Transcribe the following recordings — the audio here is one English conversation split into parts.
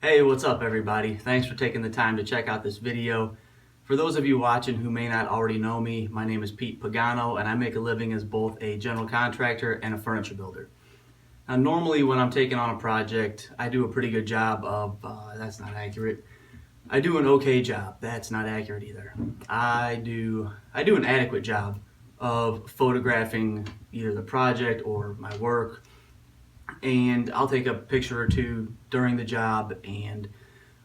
Hey, what's up everybody? Thanks for taking the time to check out this video. For those of you watching who may not already know me, my name is Pete Pagano and I make a living as both a general contractor and a furniture builder. Now normally when I'm taking on a project, I do a pretty good job of, that's not accurate. I do an okay job, that's not accurate either. I do an adequate job of photographing either the project or my work, and I'll take a picture or two during the job and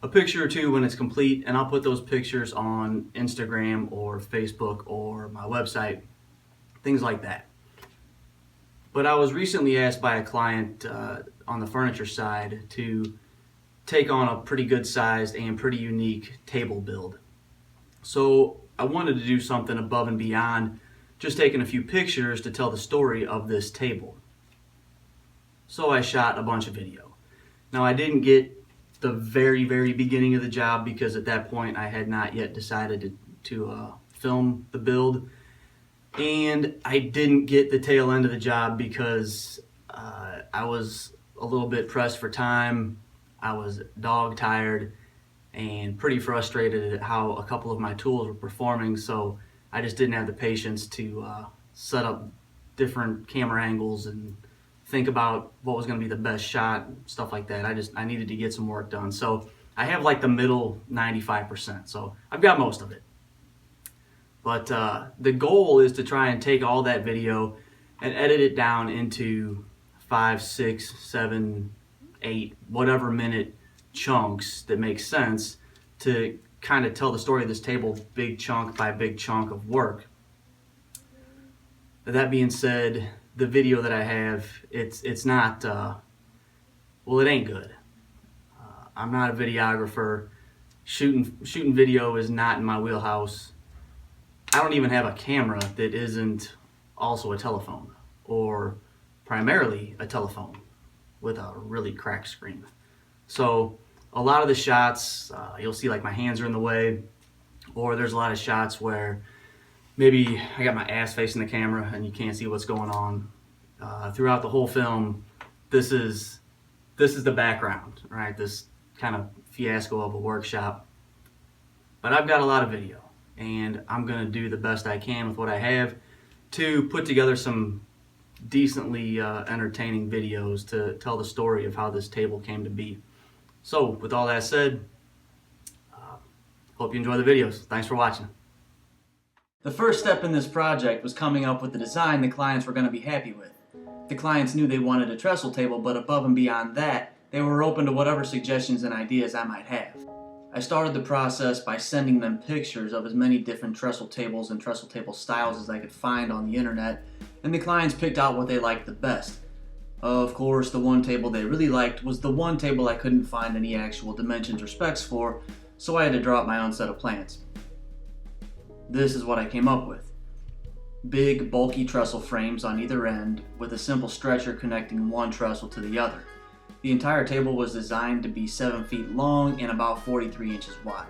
a picture or two when it's complete, and I'll put those pictures on Instagram or Facebook or my website, things like that. But I was recently asked by a client on the furniture side to take on a pretty good sized and pretty unique table build. So I wanted to do something above and beyond just taking a few pictures to tell the story of this table. So I shot a bunch of video. Now I didn't get the very beginning of the job because at that point I had not yet decided to film the build, and I didn't get the tail end of the job because I was a little bit pressed for time. I was dog tired and pretty frustrated at how a couple of my tools were performing, so I just didn't have the patience to set up different camera angles and think about what was going to be the best shot, stuff like that. I needed to get some work done. So I have like the middle 95%. So I've got most of it. But the goal is to try and take all that video and edit it down into 5, 6, 7, 8, whatever minute chunks that make sense to kind of tell the story of this table big chunk by big chunk of work. That being said, the video that I have, it's not, well, it ain't good. I'm not a videographer. Shooting video is not in my wheelhouse. I don't even have a camera that isn't also a telephone, or primarily a telephone with a really cracked screen. So a lot of the shots, you'll see like my hands are in the way, or there's a lot of shots where maybe I got my ass facing the camera and you can't see what's going on. Throughout the whole film, this is the background, right? This kind of fiasco of a workshop. But I've got a lot of video, and I'm gonna do the best I can with what I have to put together some decently entertaining videos to tell the story of how this table came to be. So with all that said, hope you enjoy the videos. Thanks for watching. The first step in this project was coming up with the design the clients were going to be happy with. The clients knew they wanted a trestle table, but above and beyond that, they were open to whatever suggestions and ideas I might have. I started the process by sending them pictures of as many different trestle tables and trestle table styles as I could find on the internet, and the clients picked out what they liked the best. Of course, the one table they really liked was the one table I couldn't find any actual dimensions or specs for, so I had to draw up my own set of plans. This is what I came up with. Big, bulky trestle frames on either end with a simple stretcher connecting one trestle to the other. The entire table was designed to be 7 feet long and about 43 inches wide.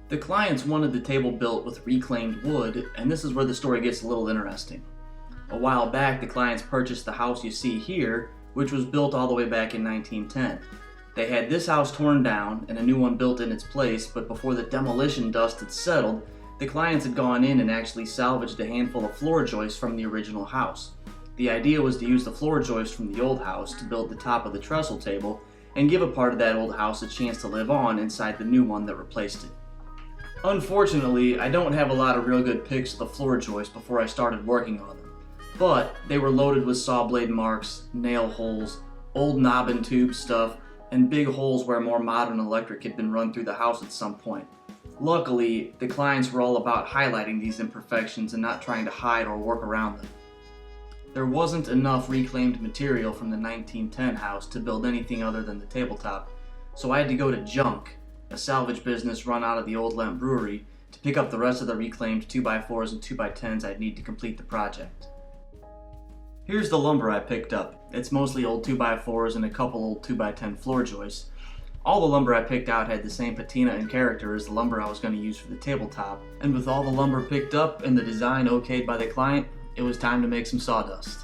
The clients wanted the table built with reclaimed wood, and this is where the story gets a little interesting. A while back, the clients purchased the house you see here, which was built all the way back in 1910. They had this house torn down and a new one built in its place, but before the demolition dust had settled, the clients had gone in and actually salvaged a handful of floor joists from the original house. The idea was to use the floor joists from the old house to build the top of the trestle table and give a part of that old house a chance to live on inside the new one that replaced it. Unfortunately, I don't have a lot of real good pics of the floor joists before I started working on them, but they were loaded with saw blade marks, nail holes, old knob and tube stuff, and big holes where more modern electric had been run through the house at some point. Luckily, the clients were all about highlighting these imperfections and not trying to hide or work around them. There wasn't enough reclaimed material from the 1910 house to build anything other than the tabletop, so I had to go to Junk, a salvage business run out of the old Lemp Brewery, to pick up the rest of the reclaimed 2x4s and 2x10s I'd need to complete the project. Here's the lumber I picked up. It's mostly old 2x4s and a couple old 2x10 floor joists. All the lumber I picked out had the same patina and character as the lumber I was going to use for the tabletop, and with all the lumber picked up and the design okayed by the client, it was time to make some sawdust.